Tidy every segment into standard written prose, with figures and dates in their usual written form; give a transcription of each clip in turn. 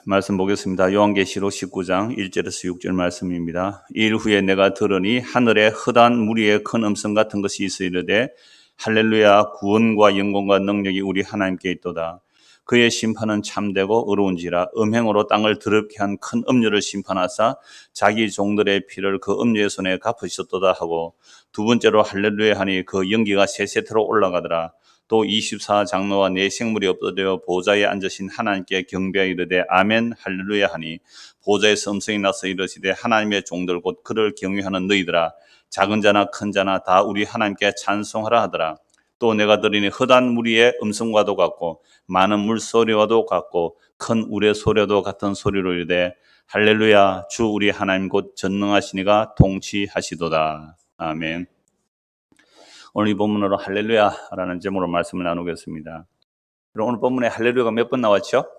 말씀 보겠습니다. 요한계시록 19장 1절에서 6절 말씀입니다. 일 후에 내가 들으니 하늘에 흐단 무리의 큰 음성 같은 것이 있어 이르되 할렐루야, 구원과 영광과 능력이 우리 하나님께 있도다. 그의 심판은 참되고 의로운지라. 음행으로 땅을 더럽게 한 큰 음료를 심판하사 자기 종들의 피를 그 음료의 손에 갚으셨도다 하고, 두 번째로 할렐루야 하니 그 연기가 세세토록 올라가더라. 또 24장로와 네 생물이 엎드려 보좌에 앉으신 하나님께 경배하여 이르되 아멘 할렐루야 하니, 보좌에서 음성이 나서 이르시되 하나님의 종들 곧 그를 경외하는 너희들아, 작은 자나 큰 자나 다 우리 하나님께 찬송하라 하더라. 또 내가 들으니 흐단 무리의 음성과도 같고 많은 물소리와도 같고 큰 우레 소리와도 같은 소리로 이르되 할렐루야, 주 우리 하나님 곧 전능하시니가 통치하시도다. 아멘. 오늘 이 본문으로 할렐루야라는 제목으로 말씀을 나누겠습니다. 그럼 오늘 본문에 할렐루야가 몇 번 나왔죠?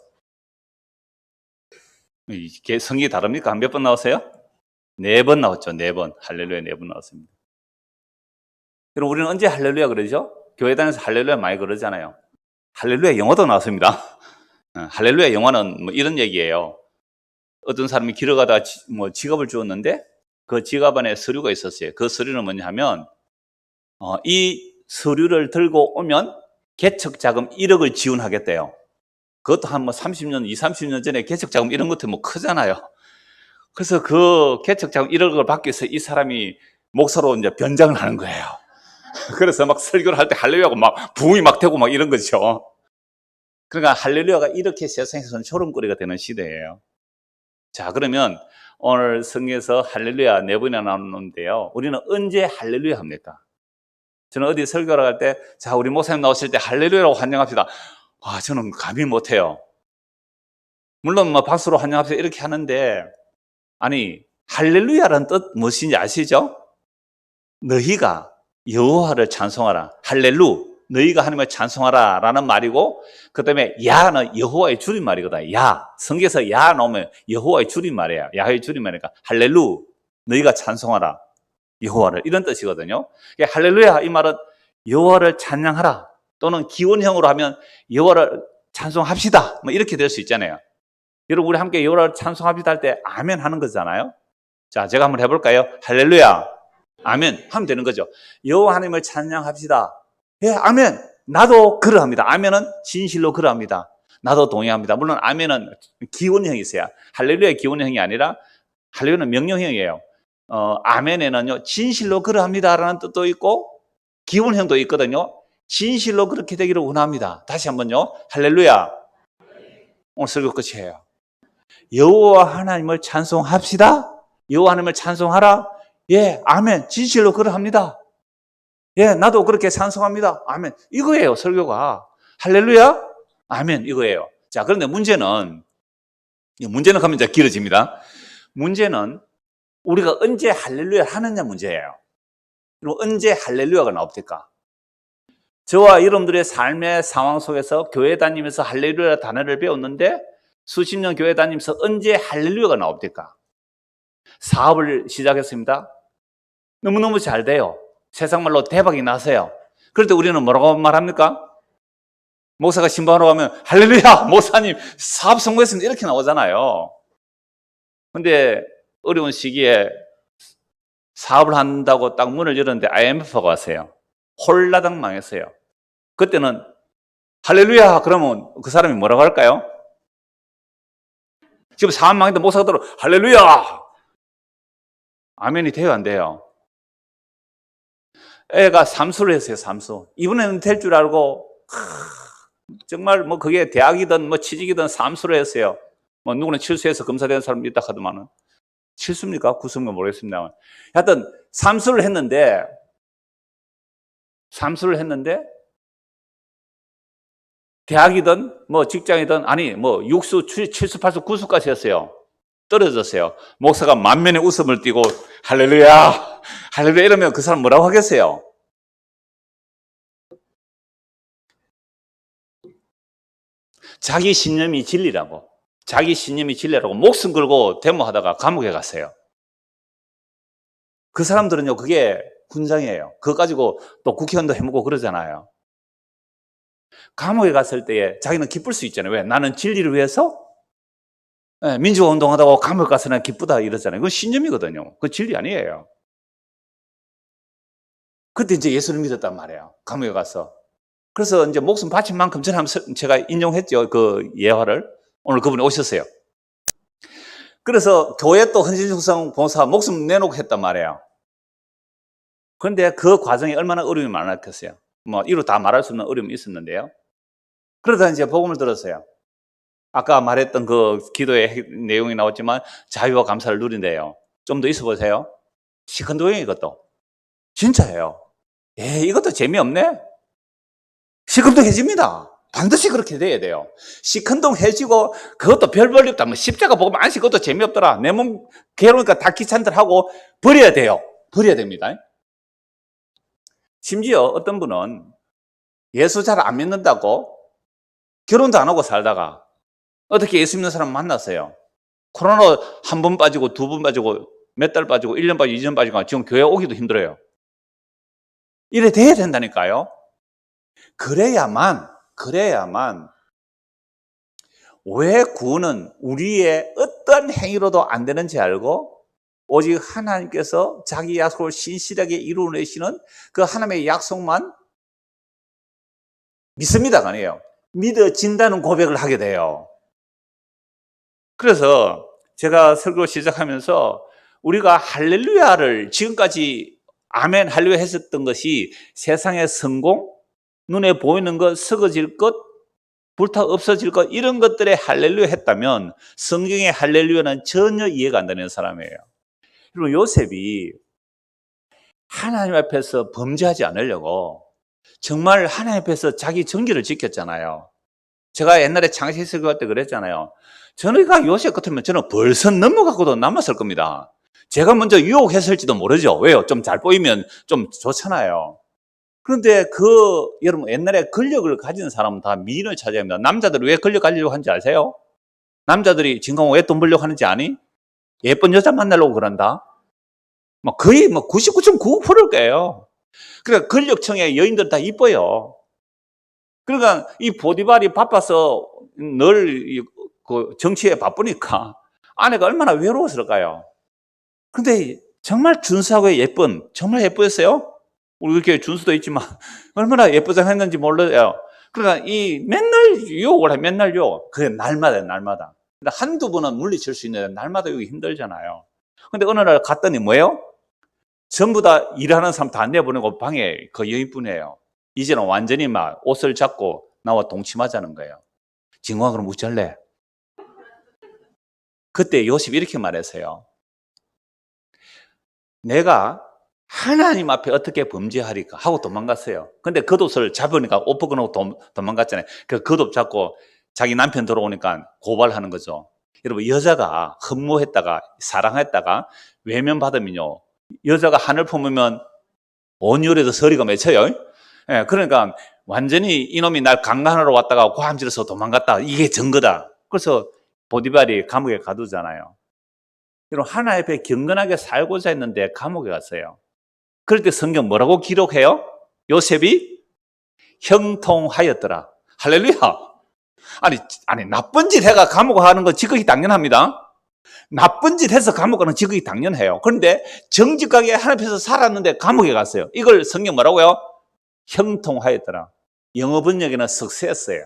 성이 다릅니까? 몇 번 나왔어요? 4번 나왔죠. 4번. 할렐루야 4번 나왔습니다. 그럼 우리는 언제 할렐루야 그러죠? 교회 다니면서 할렐루야 많이 그러잖아요. 할렐루야 영어도 나왔습니다. 할렐루야 영어는 뭐 이런 얘기예요. 어떤 사람이 길을 가다가 지갑을 주었는데 그 지갑 안에 서류가 있었어요. 그 서류는 뭐냐 하면 이 서류를 들고 오면 개척자금 1억을 지원하겠대요. 그것도 한 30년, 30년 전에 개척자금 이런 것도 크잖아요. 그래서 그 개척자금 1억을 받기 위해서 이 사람이 목사로 이제 변장을 하는 거예요. 그래서 막 설교를 할 때 할렐루야고 막 부흥이 막 되고 막 이런 거죠. 그러니까 할렐루야가 이렇게 세상에서는 조롱거리가 되는 시대예요. 자, 그러면 오늘 성경에서 할렐루야 4번이나 나오는데요. 우리는 언제 할렐루야 합니까? 저는 어디 설교를 할 때, 자, 우리 목사님 나오실 때 할렐루야라고 환영합시다. 저는 감히 못해요. 물론 박수로 환영합시다 이렇게 하는데, 아니, 할렐루야라는 뜻 무엇인지 아시죠? 너희가 여호와를 찬송하라. 할렐루, 너희가 하나님을 찬송하라 라는 말이고, 그 다음에 야는 여호와의 줄임말이거든. 야, 성경에서 야 나오면 여호와의 줄임말이에요. 야의 줄임말이니까 할렐루, 너희가 찬송하라 여호와를, 이런 뜻이거든요. 할렐루야 이 말은 여호와를 찬양하라, 또는 기원형으로 하면 여호와를 찬송합시다, 뭐 이렇게 될 수 있잖아요. 여러분, 우리 함께 여호와를 찬송합시다 할 때 아멘 하는 거잖아요. 자, 제가 한번 해볼까요? 할렐루야 아멘 하면 되는 거죠. 여호와 하나님을 찬양합시다. 예, 아멘. 나도 그러합니다. 아멘은 진실로 그러합니다. 나도 동의합니다. 물론 아멘은 기원형이 있어요. 할렐루야의 기원형이 아니라 할렐루야는 명령형이에요. 아멘에는요, 진실로 그러합니다라는 뜻도 있고 기원형도 있거든요. 진실로 그렇게 되기를 원합니다. 다시 한번요. 할렐루야. 오늘 설교 끝이에요. 여호와 하나님을 찬송합시다. 여호와 하나님을 찬송하라. 예, 아멘. 진실로 그러합니다. 예, 나도 그렇게 찬송합니다. 아멘. 이거예요, 설교가. 할렐루야. 아멘. 이거예요. 자, 그런데 문제는 가면 이제 길어집니다. 문제는 우리가 언제 할렐루야 하느냐 문제예요. 그럼 언제 할렐루야가 나옵니까? 저와 여러분들의 삶의 상황 속에서 교회 다니면서 할렐루야 단어를 배웠는데 수십 년 교회 다니면서 언제 할렐루야가 나옵니까? 사업을 시작했습니다. 너무너무 잘 돼요. 세상말로 대박이 나세요. 그럴 때 우리는 뭐라고 말합니까? 목사가 신방하러 가면 할렐루야 목사님 사업 성공했습니다 이렇게 나오잖아요. 근데 어려운 시기에 사업을 한다고 딱 문을 열었는데 IMF가 왔어요. 홀라당 망했어요. 그때는 할렐루야 그러면 그 사람이 뭐라고 할까요? 지금 사업 망했는데 목사가 들어 할렐루야 아멘이 돼요 안 돼요? 애가 삼수를 했어요. 삼수. 이번에는 될 줄 알고 정말 그게 대학이든 취직이든 삼수를 했어요. 누구는 칠수해서 검사되는 사람도 있다 하더만은. 칠수입니까? 구수인가 모르겠습니다만. 하여튼 삼수를 했는데 대학이든 직장이든 아니 육수, 칠수, 팔수, 구수까지 했어요. 떨어졌어요. 목사가 만면에 웃음을 띠고 할렐루야 할렐루야 이러면 그 사람 뭐라고 하겠어요? 자기 신념이 진리라고 목숨 걸고 데모하다가 감옥에 갔어요. 그 사람들은요 그게 훈장이에요. 그거 가지고 또 국회의원도 해먹고 그러잖아요. 감옥에 갔을 때에 자기는 기쁠 수 있잖아요. 왜? 나는 진리를 위해서 예, 민주화 운동하다가 감옥 가서는 기쁘다 이러잖아요. 그건 신념이거든요. 그건 진리 아니에요. 그때 이제 예수를 믿었단 말이에요. 감옥에 가서. 그래서 이제 목숨 바칠 만큼 저는 한번 제가 인용했죠. 그 예화를. 오늘 그분이 오셨어요. 그래서 교회 또 헌신육성 봉사 목숨 내놓고 했단 말이에요. 그런데 그 과정에 얼마나 어려움이 많았겠어요. 뭐 이루 다 말할 수 없는 어려움이 있었는데요. 그러다 이제 복음을 들었어요. 아까 말했던 그 기도의 내용이 나왔지만 자유와 감사를 누린대요. 좀 더 있어 보세요. 시큰둥이 이것도. 진짜예요. 이것도 재미없네? 시큰둥해집니다. 반드시 그렇게 돼야 돼요. 시큰둥해지고 그것도 별 볼일 없다. 뭐 십자가 보면 안식 그것도 재미없더라. 내 몸 괴로우니까 다 귀찮들 하고 버려야 돼요. 버려야 됩니다. 심지어 어떤 분은 예수 잘 안 믿는다고 결혼도 안 하고 살다가 어떻게 예수 믿는 사람 만났어요. 코로나 한 번 빠지고 두 번 빠지고 몇 달 빠지고 1년 빠지고 2년 빠지고 지금 교회 오기도 힘들어요. 이래 돼야 된다니까요. 그래야만 왜 구원은 우리의 어떤 행위로도 안 되는지 알고 오직 하나님께서 자기 약속을 신실하게 이루어내시는 그 하나님의 약속만 믿습니다가 아니에요. 믿어진다는 고백을 하게 돼요. 그래서 제가 설교 시작하면서 우리가 할렐루야를 지금까지 아멘 할렐루야 했었던 것이 세상의 성공, 눈에 보이는 것, 썩어질 것, 불타 없어질 것 이런 것들에 할렐루야 했다면 성경의 할렐루야는 전혀 이해가 안 되는 사람이에요. 그리고 요셉이 하나님 앞에서 범죄하지 않으려고 정말 하나님 앞에서 자기 정기를 지켰잖아요. 제가 옛날에 창세기 설교할 때 그랬잖아요. 저희가 요셉 같으면 저는 벌써 넘어가고도 남았을 겁니다. 제가 먼저 유혹했을지도 모르죠. 왜요? 좀 잘 보이면 좀 좋잖아요. 그런데 여러분 옛날에 권력을 가진 사람은 다 미인을 찾아야 합니다. 남자들이 왜 권력 가지려고 하는지 아세요? 남자들이 지금 왜 돈 벌려고 하는지 아니? 예쁜 여자 만나려고 그런다? 거의 99.9%일 거예요. 그러니까 권력층의 여인들 다 이뻐요. 그러니까 이 보디발이 바빠서 늘 정치에 바쁘니까 아내가 얼마나 외로웠을까요? 근데 정말 준수하고 예쁜, 정말 예쁘였어요? 우리 이렇게 준수도 있지만 얼마나 예쁘장했는지 몰라요. 그러니까 맨날 유혹을 해, 맨날 유혹. 그게 날마다. 근데 한두 번은 물리칠 수 있는데 날마다 여기 힘들잖아요. 근데 어느 날 갔더니 뭐예요? 전부 다 일하는 사람 다 내보내고 방에 그 여인뿐이에요. 이제는 완전히 막 옷을 잡고 나와 동침하자는 거예요. 진공아 그럼 어쩔래? 그때 요셉이 이렇게 말했어요. 내가 하나님 앞에 어떻게 범죄하리까 하고 도망갔어요. 근데 겉옷을 잡으니까 옷 벗어놓고 도망갔잖아요. 그 겉옷 잡고 자기 남편 들어오니까 고발하는 거죠. 여러분 여자가 흠모했다가 사랑했다가 외면받으면요. 여자가 하늘 품으면 온 열에도 서리가 맺혀요. 예, 그러니까 완전히 이놈이 날 강간하러 왔다가 고함질러서 도망갔다. 이게 증거다. 그래서 보디발이 감옥에 가두잖아요. 여러분 하나님 앞에 경건하게 살고자 했는데 감옥에 갔어요. 그럴 때 성경 뭐라고 기록해요? 요셉이 형통하였더라. 할렐루야. 아니 나쁜 짓 해가 감옥 가는 건 지극히 당연합니다. 나쁜 짓 해서 감옥 가는 건 지극히 당연해요. 그런데 정직하게 하나님 앞에서 살았는데 감옥에 갔어요. 이걸 성경 뭐라고요? 형통하였더라. 영어 번역에는 석세했어요.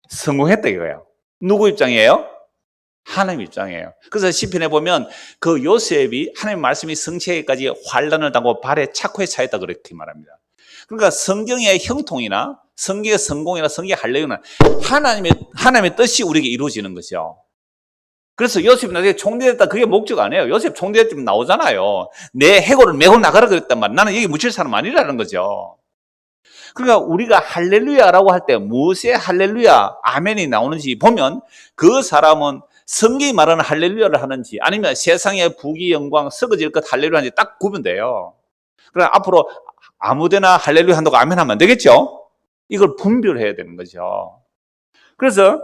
성공했다 이거예요. 누구 입장이에요? 하나님 입장이에요. 그래서 시편에 보면 그 요셉이 하나님 말씀이 성취하기까지 환난을 당하고 발에 착고에 차였다 그렇게 말합니다. 그러니까 성경의 형통이나 성경의 성공이나 성경의 할례는 하나님의 뜻이 우리에게 이루어지는 것이죠. 그래서 요셉이 나중에 총리됐다 그게 목적 아니에요. 요셉 총리됐으면 나오잖아요. 내 해고를 메고 나가라 그랬단 말이에요. 나는 여기 묻힐 사람 아니라는 거죠. 그러니까 우리가 할렐루야라고 할 때 무엇의 할렐루야, 아멘이 나오는지 보면 그 사람은 성경이 말하는 할렐루야를 하는지 아니면 세상의 부귀 영광 썩어질 것 할렐루야 하는지 딱 구분돼요. 그럼 앞으로 아무데나 할렐루야 한다고 아멘 하면 안 되겠죠? 이걸 분별해야 되는 거죠. 그래서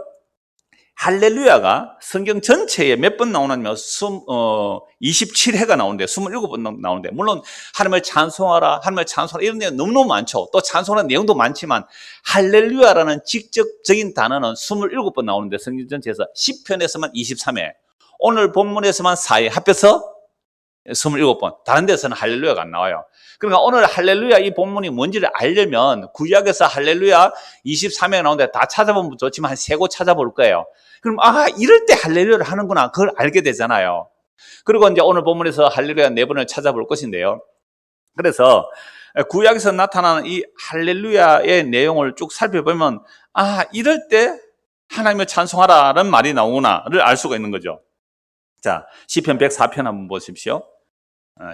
할렐루야가 성경 전체에 몇 번 나오냐면 27회가 나오는데 27번 나오는데, 물론 하나님을 찬송하라, 하나님을 찬송하라 이런 내용 너무너무 많죠. 또 찬송하는 내용도 많지만 할렐루야라는 직접적인 단어는 27번 나오는데 성경 전체에서 10편에서만 23회, 오늘 본문에서만 4회, 합해서 27번. 다른 데서는 할렐루야가 안 나와요. 그러니까 오늘 할렐루야 이 본문이 뭔지를 알려면 구약에서 할렐루야 23회가 나오는데 다 찾아보면 좋지만 한 3곳 찾아볼 거예요. 그럼 이럴 때 할렐루야를 하는구나, 그걸 알게 되잖아요. 그리고 이제 오늘 본문에서 할렐루야 4번을 찾아볼 것인데요. 그래서 구약에서 나타나는 이 할렐루야의 내용을 쭉 살펴보면 이럴 때 하나님을 찬송하라는 말이 나오구나를 알 수가 있는 거죠. 자, 시편 104편 한번 보십시오.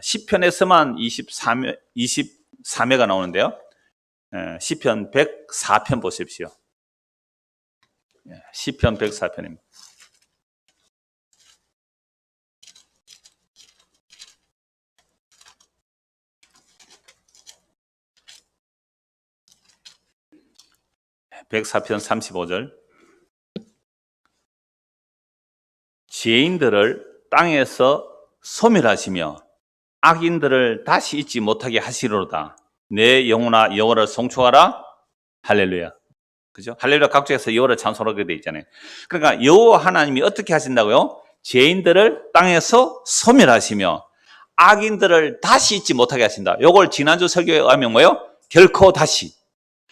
10편에서만 23회가 나오는데요. 시편 104편 보십시오. 시편 104편입니다. (104편) 35절. 죄인들을 땅에서 소멸하시며 악인들을 다시 잊지 못하게 하시리로다. 내 영혼아 여호와를 송축하라. 할렐루야. 그죠? 할렐루야 각주에서 여호와를 찬송하게 돼 있잖아요. 그러니까 여호와 하나님이 어떻게 하신다고요? 죄인들을 땅에서 소멸하시며 악인들을 다시 잊지 못하게 하신다. 요걸 지난주 설교에 의하면 뭐예요? 결코 다시.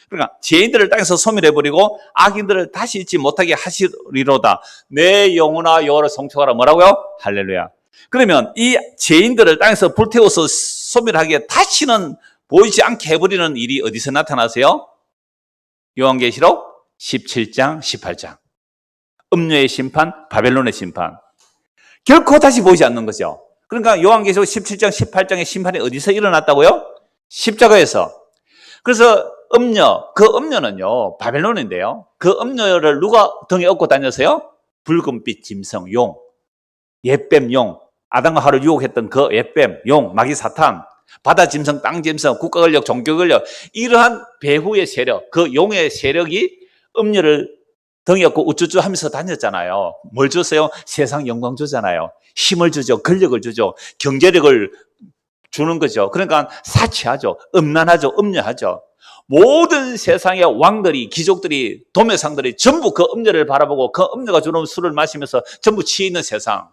그러니까 죄인들을 땅에서 소멸해버리고 악인들을 다시 잊지 못하게 하시리로다. 내 영혼아 여호와를 송축하라. 뭐라고요? 할렐루야. 그러면 이 죄인들을 땅에서 불태워서 소멸하게 다시는 보이지 않게 해버리는 일이 어디서 나타나세요? 요한계시록 17장 18장. 음녀의 심판, 바벨론의 심판. 결코 다시 보이지 않는 거죠. 그러니까 요한계시록 17장 18장의 심판이 어디서 일어났다고요? 십자가에서. 그래서 음녀, 그 음녀는요 바벨론인데요, 그 음녀를 누가 등에 업고 다녔어요? 붉은빛 짐승 용, 옛뱀 용, 아담과 하와를 유혹했던 그 옛뱀 용, 마귀 사탄, 바다 짐승, 땅 짐승, 국가 권력, 종교 권력, 이러한 배후의 세력, 그 용의 세력이 음녀를 등에 업고 우쭈쭈 하면서 다녔잖아요. 뭘 줬어요? 세상 영광 주잖아요. 힘을 주죠. 권력을 주죠. 경제력을 주는 거죠. 그러니까 사치하죠. 음란하죠. 음녀하죠. 모든 세상의 왕들이, 귀족들이, 도매상들이 전부 그 음녀를 바라보고 그 음녀가 주는 술을 마시면서 전부 취해 있는 세상.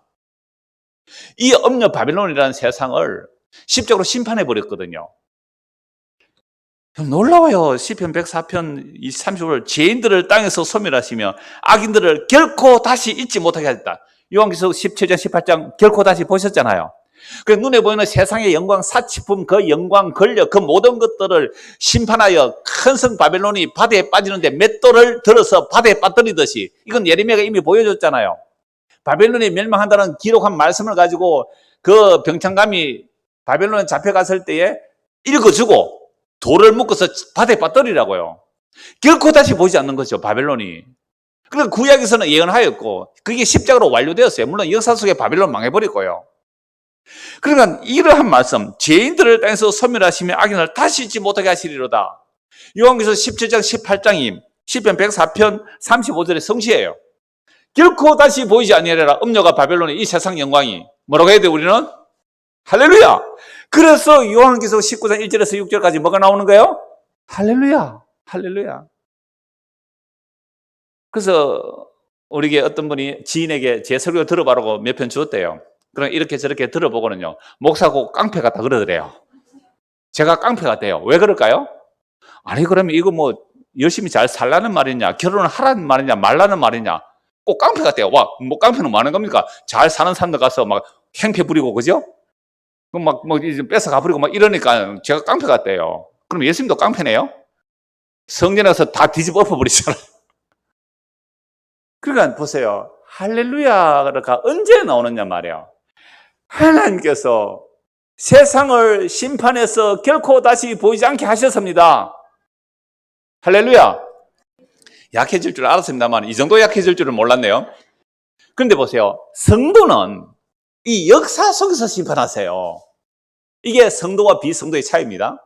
이 음녀 바벨론이라는 세상을 십자가로 심판해 버렸거든요. 놀라워요. 시편 104편 30절. 죄인들을 땅에서 소멸하시며 악인들을 결코 다시 잊지 못하게 하셨다. 요한계시록 17장 18장 결코 다시 보셨잖아요. 그 눈에 보이는 세상의 영광, 사치품, 그 영광, 권력, 그 모든 것들을 심판하여 큰 성 바벨론이 바다에 빠지는데 맷돌을 들어서 바다에 빠뜨리듯이, 이건 예레미야가 이미 보여줬잖아요. 바벨론이 멸망한다는 기록한 말씀을 가지고 그 병창감이 바벨론에 잡혀갔을 때에 읽어주고 돌을 묶어서 바다에 빠뜨리라고요. 결코 다시 보지 않는 거죠, 바벨론이. 그러니까 구약에서는 예언하였고 그게 십자가로 완료되었어요. 물론 역사 속에 바벨론 망해버리고요. 그러니까 이러한 말씀, 죄인들을 땅에서 소멸하시며 악인을 다시 잊지 못하게 하시리로다. 요한계시록 17장 18장이 시편 104편 35절의 성시예요. 결코 다시 보이지 아니하리라. 음녀가 바벨론의 이 세상 영광이. 뭐라고 해야 돼 우리는? 할렐루야. 그래서 요한계시록 19장 1절에서 6절까지 뭐가 나오는 거예요? 할렐루야. 할렐루야. 그래서 우리에게 어떤 분이 지인에게 제 설교 들어보라고 몇 편 주었대요. 그럼 이렇게 저렇게 들어보고는요, 목사고 깡패 같다 그러더래요. 제가 깡패 같대요. 왜 그럴까요? 아니 그러면 이거 뭐 열심히 잘 살라는 말이냐, 결혼을 하라는 말이냐, 말라는 말이냐, 꼭 깡패 같대요. 와, 뭐 깡패는 뭐 하는 겁니까? 잘 사는 사람들 가서 막 행패 부리고, 그죠? 막 뺏어가 버리고 막 이러니까 제가 깡패 같대요. 그럼 예수님도 깡패네요? 성전에 가서 다 뒤집어 엎어버리잖아요. 그러니까 보세요. 할렐루야가 언제 나오느냐 말이에요. 하나님께서 세상을 심판해서 결코 다시 보이지 않게 하셨습니다. 할렐루야. 약해질 줄 알았습니다만 이 정도 약해질 줄은 몰랐네요. 그런데 보세요. 성도는 이 역사 속에서 심판하세요. 이게 성도와 비성도의 차이입니다.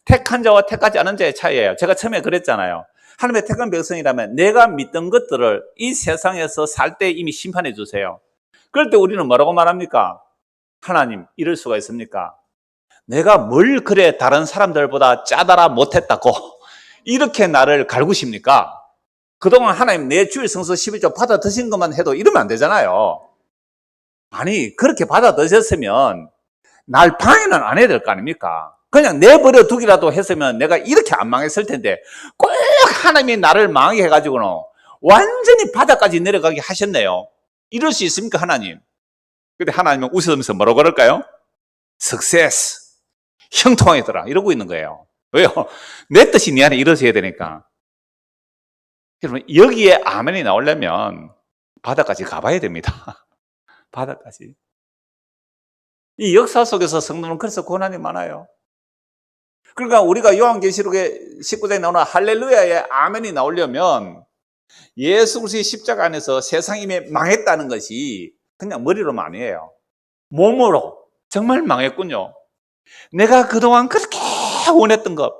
택한 자와 택하지 않은 자의 차이예요. 제가 처음에 그랬잖아요. 하나님의 택한 백성이라면 내가 믿던 것들을 이 세상에서 살 때 이미 심판해 주세요. 그럴 때 우리는 뭐라고 말합니까? 하나님, 이럴 수가 있습니까? 내가 뭘 그래 다른 사람들보다 짜다라 못했다고 이렇게 나를 갈구십니까? 그동안 하나님 내 주일 성서 11조 받아 드신 것만 해도 이러면 안 되잖아요. 아니, 그렇게 받아 드셨으면 날 방해는 안 해야 될 거 아닙니까? 그냥 내버려 두기라도 했으면 내가 이렇게 안 망했을 텐데 꼭 하나님이 나를 망하게 해가지고는 완전히 바닥까지 내려가게 하셨네요. 이럴 수 있습니까, 하나님? 근데 하나님은 웃으면서 뭐라고 그럴까요? 석세스, 형통하더라 이러고 있는 거예요. 왜요? 내 뜻이 네 안에 이루어져야 되니까. 여러분, 여기에 아멘이 나오려면 바닥까지 가봐야 됩니다. 바닥까지. 이 역사 속에서 성도는 그래서 고난이 많아요. 그러니까 우리가 요한계시록의 19장에 나오는 할렐루야의 아멘이 나오려면 예수 그리스도의 십자가 안에서 세상이 이미 망했다는 것이 그냥 머리로만 아니에요. 몸으로 정말 망했군요. 내가 그동안 그렇게 원했던 것,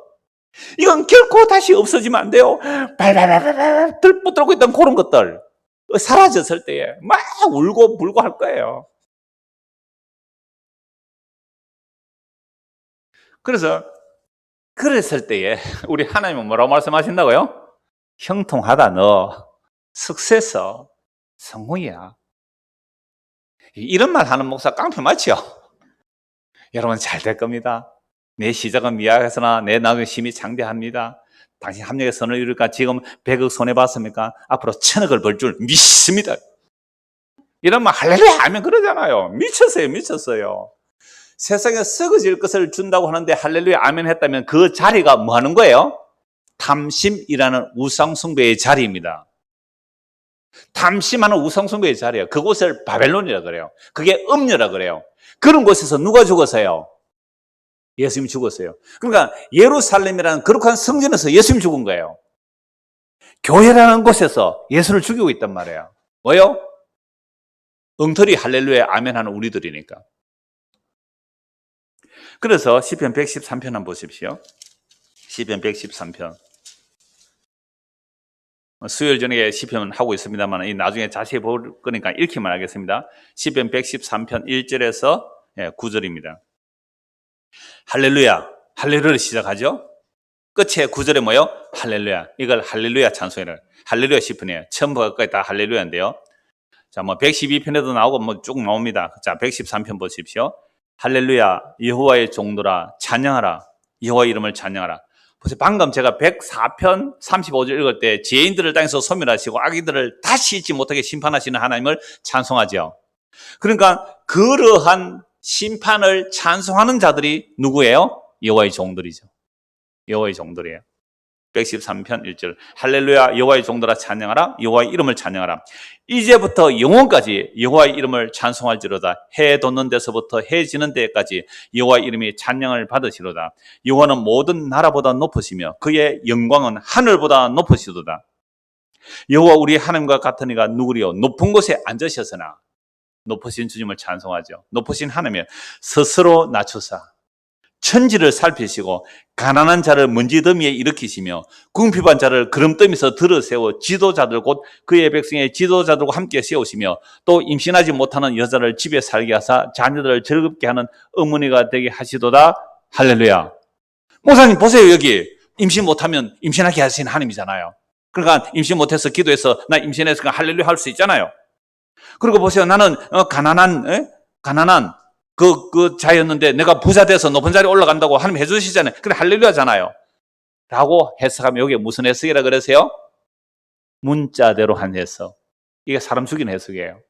이건 결코 다시 없어지면 안 돼요. 발발발발 들붙들고 있던 그런 것들 사라졌을 때에 막 울고 불고 할 거예요. 그래서 그랬을 때에 우리 하나님은 뭐라고 말씀하신다고요? 형통하다 너 석세서 성공이야. 이런 말 하는 목사 깡패 맞죠? 여러분 잘 될 겁니다. 내 시작은 미약해서나 내 나중에 힘이 장대합니다. 당신 합력의 선을 이룰까? 지금 100억 손해봤습니까? 앞으로 1000억을 벌 줄 믿습니다. 이런 말 할렐루야 하면 그러잖아요. 미쳤어요, 미쳤어요. 세상에 썩어질 것을 준다고 하는데 할렐루야 아멘 했다면 그 자리가 뭐 하는 거예요? 탐심이라는 우상숭배의 자리입니다. 탐심하는 우상숭배의 자리예요. 그곳을 바벨론이라 그래요. 그게 음녀라 그래요. 그런 곳에서 누가 죽었어요? 예수님이 죽었어요. 그러니까 예루살렘이라는 거룩한 성전에서 예수님이 죽은 거예요. 교회라는 곳에서 예수를 죽이고 있단 말이에요. 뭐요? 엉터리 할렐루야 아멘 하는 우리들이니까. 그래서 시편 113편 한번 보십시오. 시편 113편. 수요일 저녁에 시편 하고 있습니다만 나중에 자세히 볼 거니까 읽기만 하겠습니다. 시편 113편 1절에서 9절입니다. 할렐루야, 할렐루야를 시작하죠. 끝에 9절에 뭐요? 할렐루야. 이걸 할렐루야 찬송이라 할렐루야 시편이에요. 처음부터 끝까지 다 할렐루야인데요. 자, 뭐 112편에도 나오고 뭐 쭉 나옵니다. 자, 113편 보십시오. 할렐루야, 여호와의 종들아 찬양하라. 여호와의 이름을 찬양하라. 보세요. 방금 제가 104편 35절 읽을 때 죄인들을 땅에서 소멸하시고 악인들을 다시 잊지 못하게 심판하시는 하나님을 찬송하죠. 그러니까 그러한 심판을 찬송하는 자들이 누구예요? 여호와의 종들이죠. 여호와의 종들이에요. 113편 1절 할렐루야 여호와의 종들아 찬양하라. 여호와의 이름을 찬양하라. 이제부터 영원까지 여호와의 이름을 찬송할지로다. 해 돋는 데서부터 해 지는 데까지 여호와의 이름이 찬양을 받으시로다. 여호와는 모든 나라보다 높으시며 그의 영광은 하늘보다 높으시도다. 여호와 우리 하나님과 같은 이가 누구리요? 높은 곳에 앉으셨으나 높으신 주님을 찬송하죠. 높으신 하나님이 스스로 낮추사 천지를 살피시고 가난한 자를 먼지더미에 일으키시며 궁핍한 자를 구름더미에서 들어세워 지도자들 곧 그의 백성의 지도자들과 함께 세우시며 또 임신하지 못하는 여자를 집에 살게 하사 자녀들을 즐겁게 하는 어머니가 되게 하시도다. 할렐루야. 목사님 보세요. 여기 임신 못하면 임신하게 하시는 하나님이잖아요. 그러니까 임신 못해서 기도해서 나 임신했으니까 할렐루야 할 수 있잖아요. 그리고 보세요. 나는 가난한 그 자였는데 내가 부자 돼서 높은 자리에 올라간다고 하나님 해주시잖아요. 그래 할렐루야잖아요. 라고 해석하면 여기에 무슨 해석이라 그러세요? 문자대로 한 해석. 이게 사람 죽이는 해석이에요.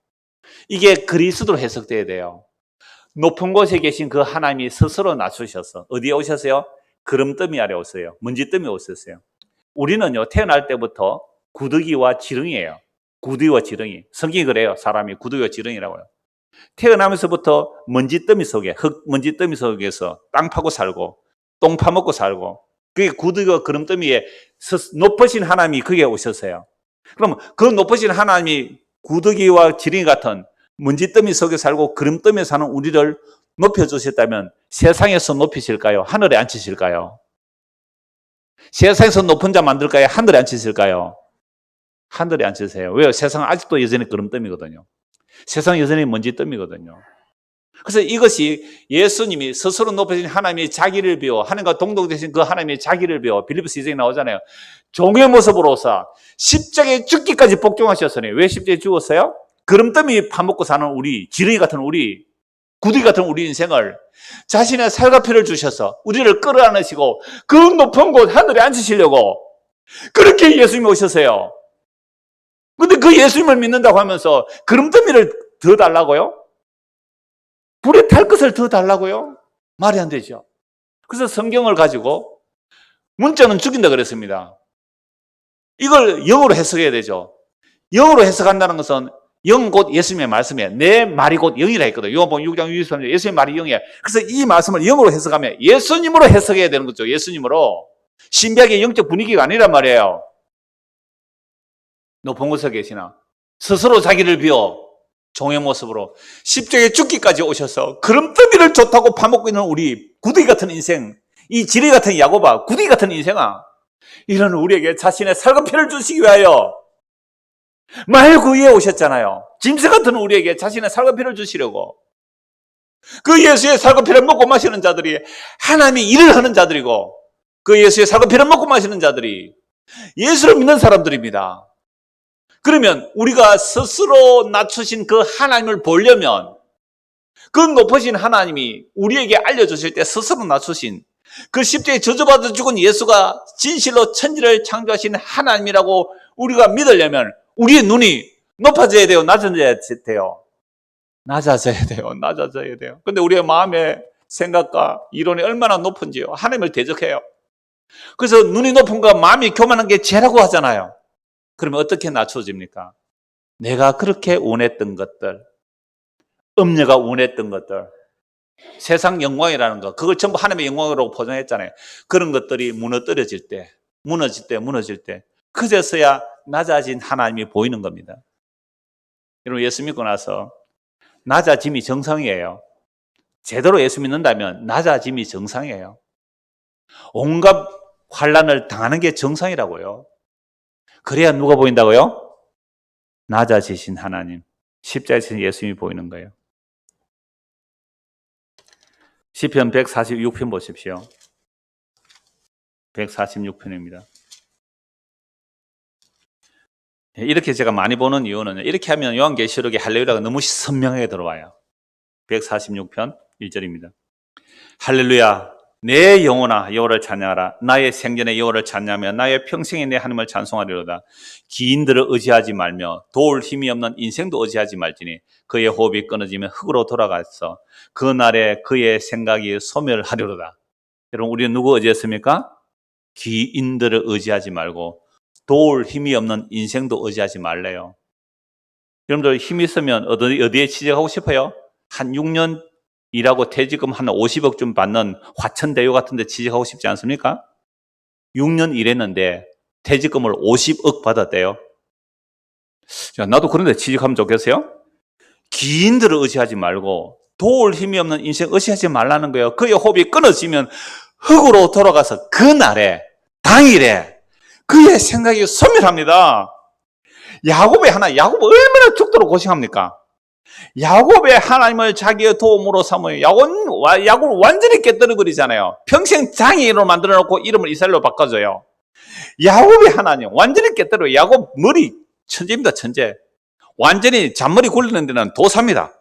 이게 그리스도로 해석돼야 돼요. 높은 곳에 계신 그 하나님이 스스로 낮추셔서 어디에 오셨어요? 구름더미 아래 오세요. 먼지더미 오셨어요. 우리는요 태어날 때부터 구더기와 지렁이에요. 구더기와 지렁이. 성경이 그래요. 사람이 구더기와 지렁이라고요. 태어나면서부터 먼지더미 속에 흙먼지더미 속에서 땅 파고 살고 똥 파먹고 살고 그게 구더기와 구름더미에 높으신 하나님이 거기에 오셨어요. 그럼 그 높으신 하나님이 구더기와 지렁이 같은 먼지더미 속에 살고 구름더미에 사는 우리를 높여주셨다면 세상에서 높이실까요? 하늘에 앉히실까요? 세상에서 높은 자 만들까요? 하늘에 앉히실까요? 하늘에 앉히세요. 왜요? 세상은 아직도 여전히 구름뜸이거든요. 세상은 여전히 먼지뜸이거든요. 그래서 이것이 예수님이 스스로 높으신 하나님이 자기를 비워, 하나님과 동등되신 그 하나님이 자기를 비워, 빌립보서 2장에 나오잖아요. 종의 모습으로서 십자가에 죽기까지 복종하셨으니, 왜 십자가에 죽었어요? 구름뜸이 파먹고 사는 우리, 지렁이 같은 우리, 구두기 같은 우리 인생을 자신의 살과 피를 주셔서 우리를 끌어안으시고 그 높은 곳 하늘에 앉으시려고 그렇게 예수님이 오셨어요. 근데 그 예수님을 믿는다고 하면서 구름더미를 더 달라고요? 불에 탈 것을 더 달라고요? 말이 안 되죠. 그래서 성경을 가지고 문자는 죽인다 그랬습니다. 이걸 영어로 해석해야 되죠. 영어로 해석한다는 것은 영 곧 예수님의 말씀이에요. 내 말이 곧 영이라 했거든요. 요한복음 6장 63절 예수님의 말이 영이에요. 그래서 이 말씀을 영어로 해석하면 예수님으로 해석해야 되는 거죠. 예수님으로. 신비하게 영적 분위기가 아니란 말이에요. 높은 곳에 계시나 스스로 자기를 비워 종의 모습으로 십자가에 죽기까지 오셔서 구름더미를 좋다고 파먹고 있는 우리 구두기 같은 인생, 이 지뢰 같은 야고바, 구두기 같은 인생아, 이런 우리에게 자신의 살과 피를 주시기 위하여 말 그 위에 오셨잖아요. 짐승 같은 우리에게 자신의 살과 피를 주시려고. 그 예수의 살과 피를 먹고 마시는 자들이 하나님이 일을 하는 자들이고, 그 예수의 살과 피를 먹고 마시는 자들이 예수를 믿는 사람들입니다. 그러면 우리가 스스로 낮추신 그 하나님을 보려면 그 높으신 하나님이 우리에게 알려주실 때 스스로 낮추신 그 십자가에 저주받아 죽은 예수가 진실로 천지를 창조하신 하나님이라고 우리가 믿으려면 우리의 눈이 높아져야 돼요? 낮아져야 돼요? 낮아져야 돼요. 낮아져야 돼요. 근데 우리의 마음의 생각과 이론이 얼마나 높은지요. 하나님을 대적해요. 그래서 눈이 높은 거 마음이 교만한 게 죄라고 하잖아요. 그러면 어떻게 낮춰집니까? 내가 그렇게 원했던 것들, 음녀가 원했던 것들, 세상 영광이라는 것, 그걸 전부 하나님의 영광으로 포장했잖아요. 그런 것들이 무너질 때, 그제서야 낮아진 하나님이 보이는 겁니다. 여러분, 예수 믿고 나서 낮아짐이 정상이에요. 제대로 예수 믿는다면 낮아짐이 정상이에요. 온갖 환난을 당하는 게 정상이라고요. 그래야 누가 보인다고요? 낮아지신 하나님, 십자가에 지신 예수님이 보이는 거예요. 시편 146편 보십시오. 146편입니다. 이렇게 제가 많이 보는 이유는 이렇게 하면 요한계시록에 할렐루야가 너무 선명하게 들어와요. 146편 1절입니다. 할렐루야, 내 영혼아 여호와를 찬양하라. 나의 생전의 여호와를 찬양하며 나의 평생에 내 하나님을 찬송하리로다. 기인들을 의지하지 말며 도울 힘이 없는 인생도 의지하지 말지니 그의 호흡이 끊어지면 흙으로 돌아가서 그날에 그의 생각이 소멸하리로다. 여러분, 우리는 누구 의지했습니까? 기인들을 의지하지 말고 도울 힘이 없는 인생도 의지하지 말래요. 여러분들 힘 있으면 어디에 취직하고 싶어요? 한 6년 일하고 퇴직금 한 50억 좀 받는 화천대유 같은 데 취직하고 싶지 않습니까? 6년 일했는데 퇴직금을 50억 받았대요. 자, 나도 그런 데 취직하면 좋겠어요? 기인들을 의지하지 말고 도울 힘이 없는 인생 의지하지 말라는 거예요. 그의 호흡이 끊어지면 흙으로 돌아가서 그날에, 당일에 그의 생각이 소멸합니다. 야곱 얼마나 죽도록 고생합니까? 야곱의 하나님을 자기의 도움으로 삼어요. 야곱을 완전히 깨뜨려버리잖아요. 평생 장애인으로 만들어놓고 이름을 이스라엘로 바꿔줘요. 야곱의 하나님 완전히 깨뜨려요. 야곱 머리 천재입니다. 천재. 완전히 잔머리 굴리는 데는 도사입니다.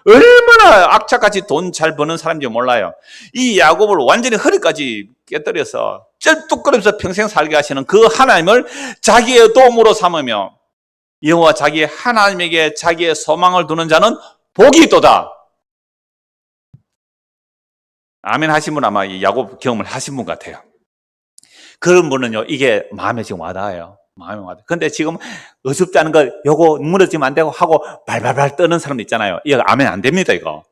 얼마나 악착같이 돈 잘 버는 사람인지 몰라요. 이 야곱을 완전히 허리까지 깨뜨려서 쩔뚝거리면서 평생 살게 하시는 그 하나님을 자기의 도움으로 삼으며 여호와 자기 하나님에게 자기의 소망을 두는 자는 복이 있도다. 아멘 하신 분 아마 이 야곱 경험을 하신 분 같아요. 그런 분은요, 이게 마음에 지금 와닿아요. 마음에 와닿아요. 근데 지금 어줍지 않은 거 요거 무너지면 안 되고 하고 발발발 떠는 사람 있잖아요. 이거 아멘 안 됩니다, 이거.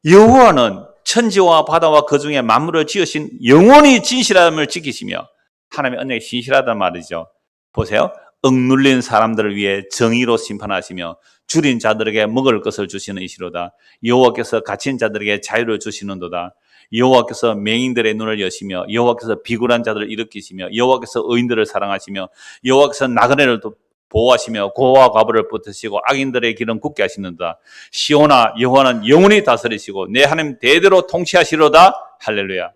여호와는 천지와 바다와 그 중에 만물을 지으신 영원히 진실함을 지키시며 하나님의 언약이 진실하단 말이죠. 보세요. 억눌린 사람들을 위해 정의로 심판하시며 줄인 자들에게 먹을 것을 주시는 이시로다. 여호와께서 갇힌 자들에게 자유를 주시는도다. 여호와께서 맹인들의 눈을 여시며 여호와께서 비굴한 자들을 일으키시며 여호와께서 의인들을 사랑하시며 여호와께서 나그네를 보호하시며 고와 과부를 붙으시고 악인들의 길은 굳게 하시는다. 시온아 여호와는 영원히 다스리시고 내 하나님 대대로 통치하시로다. 할렐루야.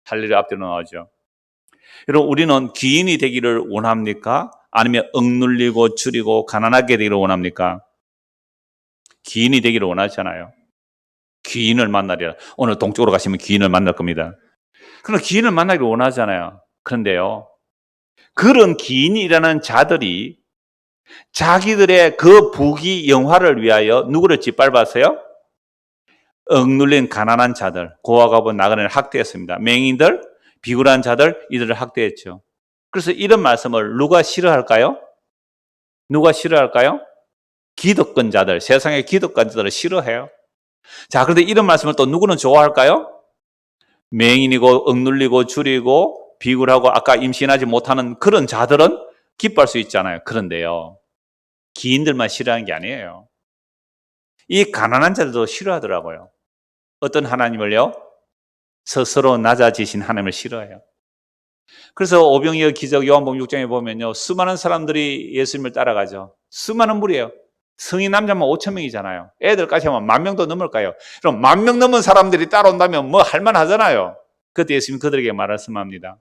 할렐루야 앞뒤로 나오죠. 여러분 우리는 귀인이 되기를 원합니까? 아니면 억눌리고 줄이고 가난하게 되기를 원합니까? 귀인이 되기를 원하잖아요. 귀인을 만나리라. 오늘 동쪽으로 가시면 귀인을 만날 겁니다. 그럼 귀인을 만나기를 원하잖아요. 그런데요, 그런 귀인이라는 자들이 자기들의 그 부귀 영화를 위하여 누구를 짓밟았어요? 억눌린 가난한 자들, 고아 과부 나그네를 학대했습니다. 맹인들, 비굴한 자들, 이들을 학대했죠. 그래서 이런 말씀을 누가 싫어할까요? 누가 싫어할까요? 기득권자들, 세상의 기득권자들을 싫어해요. 자, 그런데 이런 말씀을 또 누구는 좋아할까요? 맹인이고 억눌리고 줄이고 비굴하고 아까 임신하지 못하는 그런 자들은 기뻐할 수 있잖아요. 그런데요, 기인들만 싫어하는 게 아니에요. 이 가난한 자들도 싫어하더라고요. 어떤 하나님을요? 스스로 낮아지신 하나님을 싫어해요. 그래서 오병이어 기적 요한복음 6장에 보면요, 수많은 사람들이 예수님을 따라가죠. 수많은 무리예요. 성인 남자만 5,000명이잖아요. 애들까지 하면 10,000명도 넘을까요? 그럼 10,000명 넘은 사람들이 따라온다면 뭐 할만하잖아요. 그때 예수님 그들에게 말씀합니다.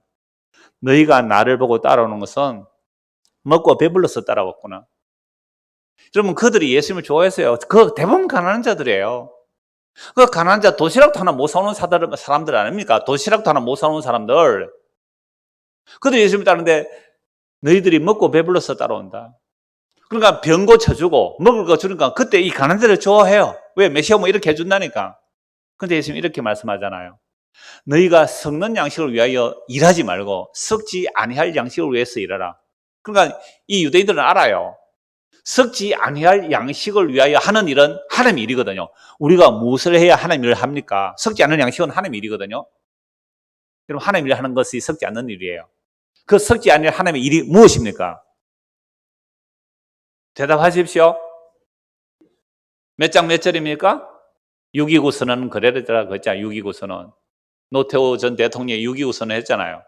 너희가 나를 보고 따라오는 것은 먹고 배불러서 따라왔구나. 여러분 그들이 예수님을 좋아했어요. 그 대부분 가난한 자들이에요. 그 가난한 자 도시락도 하나 못 사오는 사람들 아닙니까? 도시락도 하나 못 사오는 사람들. 그들이 예수님을 따르는데 너희들이 먹고 배불러서 따라온다. 그러니까 병 고쳐주고 먹을 거 주니까 그때 이 가난한 자를 좋아해요. 왜? 메시아 오면 이렇게 해준다니까. 근데 예수님 이렇게 말씀하잖아요. 너희가 썩는 양식을 위하여 일하지 말고 썩지 아니할 양식을 위해서 일하라. 그러니까 이 유대인들은 알아요. 썩지 아니할 양식을 위하여 하는 일은 하나님 일이거든요. 우리가 무엇을 해야 하나님 일을 합니까? 썩지 않는 양식은 하나님 일이거든요. 여러분 하나님 일을 하는 것이 썩지 않는 일이에요. 그 썩지 않는 하나님의 일이 무엇입니까? 대답하십시오. 몇 장 몇 절입니까? 6.29 선언은 그래라 그랬잖아요. 6.29 선언. 노태우 전 대통령이 6.29 선언 했잖아요.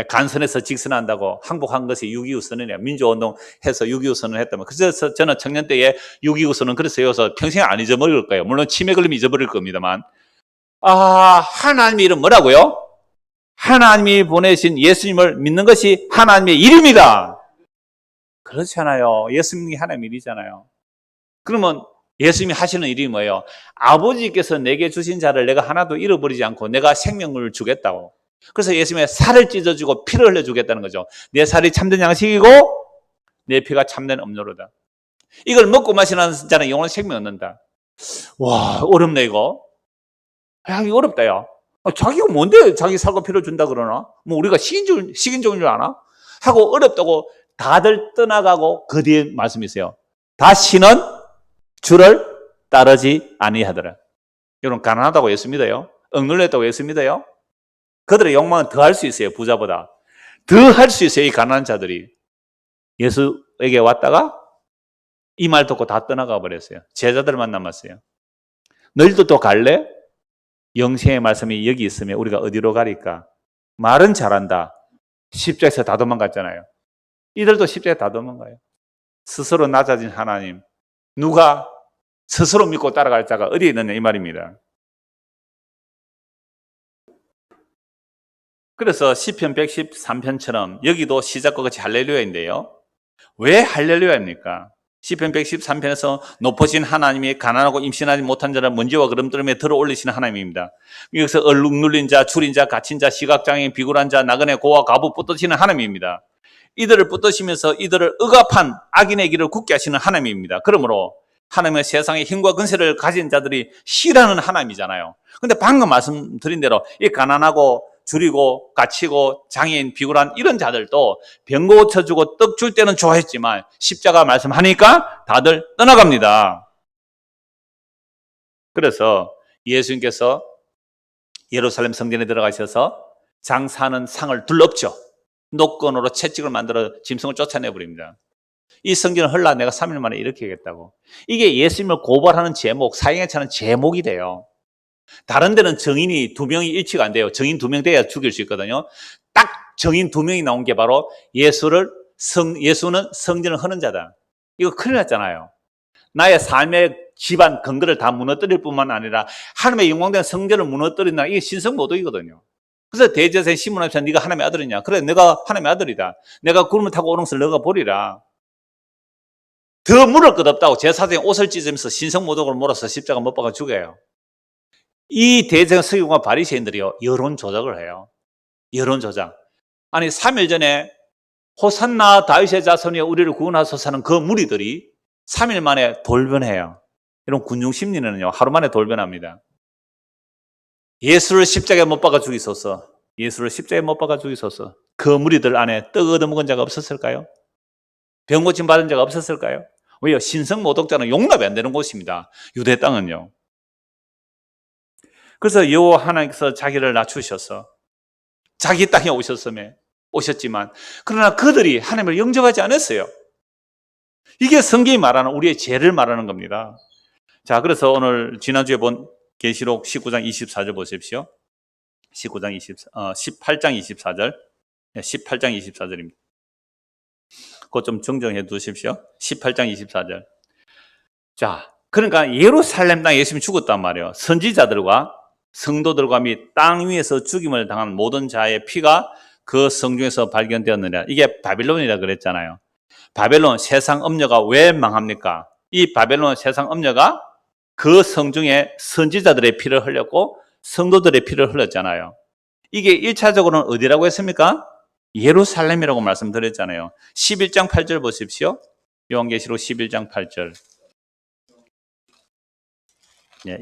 간선에서 직선한다고 항복한 것이 6.25 선언이에요. 민주운동 해서 6.25 선언을 했다면. 그래서 저는 청년 때에 6.25 선언 그래서 외워서 평생 안 잊어버릴 거예요. 물론 치매 걸리면 잊어버릴 겁니다만. 하나님의 일은 뭐라고요? 하나님이 보내신 예수님을 믿는 것이 하나님의 일입니다. 그렇잖아요. 예수님이 하나님의 일이잖아요. 그러면 예수님이 하시는 일이 뭐예요? 아버지께서 내게 주신 자를 내가 하나도 잃어버리지 않고 내가 생명을 주겠다고. 그래서 예수님의 살을 찢어주고 피를 흘려주겠다는 거죠. 내 살이 참된 양식이고 내 피가 참된 음료로다. 이걸 먹고 마시는 자는 영원한 생명 얻는다. 와, 어렵네 이거. 이거 어렵다 야. 자기가 뭔데 자기 살과 피를 준다 그러나? 뭐 우리가 식인종인 줄 아나? 하고 어렵다고 다들 떠나가고 그 뒤에 말씀이 있어요. 다시는 주를 따르지 아니하더라. 여러분 가난하다고 예수 믿어요? 억눌렸다고 예수 믿어요? 그들의 욕망은 더 할 수 있어요. 부자보다 더 할 수 있어요. 이 가난한 자들이 예수에게 왔다가 이 말 듣고 다 떠나가 버렸어요. 제자들만 남았어요. 너희도 또 갈래? 영생의 말씀이 여기 있으면 우리가 어디로 가리까? 말은 잘한다. 십자에서 다 도망갔잖아요. 이들도 십자에 다 도망가요. 스스로 낮아진 하나님, 누가 스스로 믿고 따라갈 자가 어디에 있느냐 이 말입니다. 그래서 시편 113편처럼 여기도 시작과 같이 할렐루야인데요. 왜 할렐루야입니까? 시편 113편에서 높으신 하나님이 가난하고 임신하지 못한 자를 먼지와 그름들음에 들어 올리시는 하나님입니다. 여기서 얼룩눌린 자, 줄인 자, 갇힌 자, 시각장애인, 비굴한 자, 나그네, 고아, 과부 붙드시는 하나님입니다. 이들을 붙드시면서 이들을 억압한 악인의 길을 굳게 하시는 하나님입니다. 그러므로 하나님의 세상의 힘과 근세를 가진 자들이 싫어하는 하나님이잖아요. 근데 방금 말씀드린 대로 이 가난하고 줄이고 갇히고 장애인 비굴한 이런 자들도 병 고쳐주고 떡 줄 때는 좋아했지만 십자가 말씀하니까 다들 떠나갑니다. 그래서 예수님께서 예루살렘 성전에 들어가셔서 장사하는 상을 둘렀죠. 노건으로 채찍을 만들어 짐승을 쫓아내버립니다. 이 성전을 헐라 내가 3일 만에 일으키겠다고. 이게 예수님을 고발하는 제목, 사형에 차는 제목이 돼요. 다른 데는 정인이 2명이 일치가 안 돼요. 정인 2명 돼야 죽일 수 있거든요. 딱 정인 2명이 나온 게 바로 예수는 성전을 허는 자다. 이거 큰일 났잖아요. 나의 삶의 집안 근거를 다 무너뜨릴 뿐만 아니라 하나님의 영광된 성전을 무너뜨린다. 이게 신성모독이거든요. 그래서 대제사장 시몬 앞에서 네가 하나님의 아들이냐? 그래, 내가 하나님의 아들이다. 내가 구름을 타고 오는 것을 너가 보리라. 더 물을 것 없다고 제사장이 옷을 찢으면서 신성모독을 몰아서 십자가 못 박아 죽여요. 이 대제사장 서기관과 바리새인들이요, 여론 조작을 해요. 여론 조작. 아니 3일 전에 호산나 다윗의 자손이 우리를 구원하소서 하는 그 무리들이 3일 만에 돌변해요. 이런 군중 심리는요, 하루 만에 돌변합니다. 예수를 십자가에 못 박아 죽이소서. 예수를 십자가에 못 박아 죽이소서. 그 무리들 안에 떡 얻어먹은 자가 없었을까요? 병 고침 받은 자가 없었을까요? 왜요? 신성모독자는 용납이 안 되는 곳입니다. 유대 땅은요. 그래서 여호와 하나님께서 자기를 낮추셔서 자기 땅에 오셨지만 그러나 그들이 하나님을 영접하지 않았어요. 이게 성경이 말하는 우리의 죄를 말하는 겁니다. 자, 그래서 오늘 지난주에 본 계시록 19장 24절 보십시오. 18장 24절. 18장 24절입니다. 그거 좀 정정해 두십시오. 18장 24절. 자, 그러니까 예루살렘 땅에 예수님이 죽었단 말이에요. 선지자들과 성도들과 및 땅 위에서 죽임을 당한 모든 자의 피가 그 성중에서 발견되었느냐. 이게 바빌론이라 그랬잖아요. 바벨론 세상 엄녀가 왜 망합니까? 이 바벨론 세상 엄녀가 그 성중에 선지자들의 피를 흘렸고 성도들의 피를 흘렸잖아요. 이게 1차적으로는 어디라고 했습니까? 예루살렘이라고 말씀드렸잖아요. 11장 8절 보십시오. 요한계시록 11장 8절.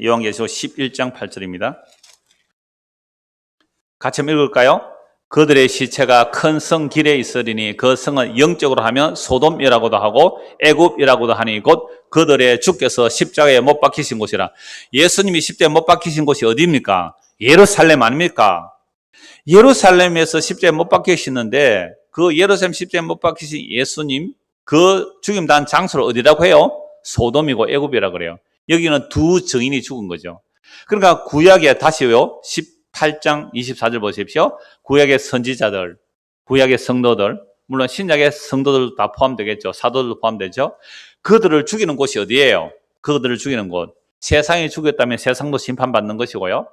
요한계시록 11장 8절입니다. 같이 한번 읽을까요? 그들의 시체가 큰 성 길에 있으리니 그 성은 영적으로 하면 소돔이라고도 하고 애굽이라고도 하니 곧 그들의 주께서 십자가에 못 박히신 곳이라. 예수님이 십자가에 못 박히신 곳이 어디입니까? 예루살렘 아닙니까? 예루살렘에서 십자가에 못 박히시는데 그 예루살렘 십자가에 못 박히신 예수님 그 죽임당한 장소를 어디라고 해요? 소돔이고 애굽이라고 그래요. 여기는 두 증인이 죽은 거죠. 그러니까 구약에 다시요. 18장 24절 보십시오. 구약의 선지자들, 구약의 성도들, 물론 신약의 성도들도 다 포함되겠죠. 사도들도 포함되죠. 그들을 죽이는 곳이 어디예요? 그들을 죽이는 곳. 세상이 죽였다면 세상도 심판받는 것이고요.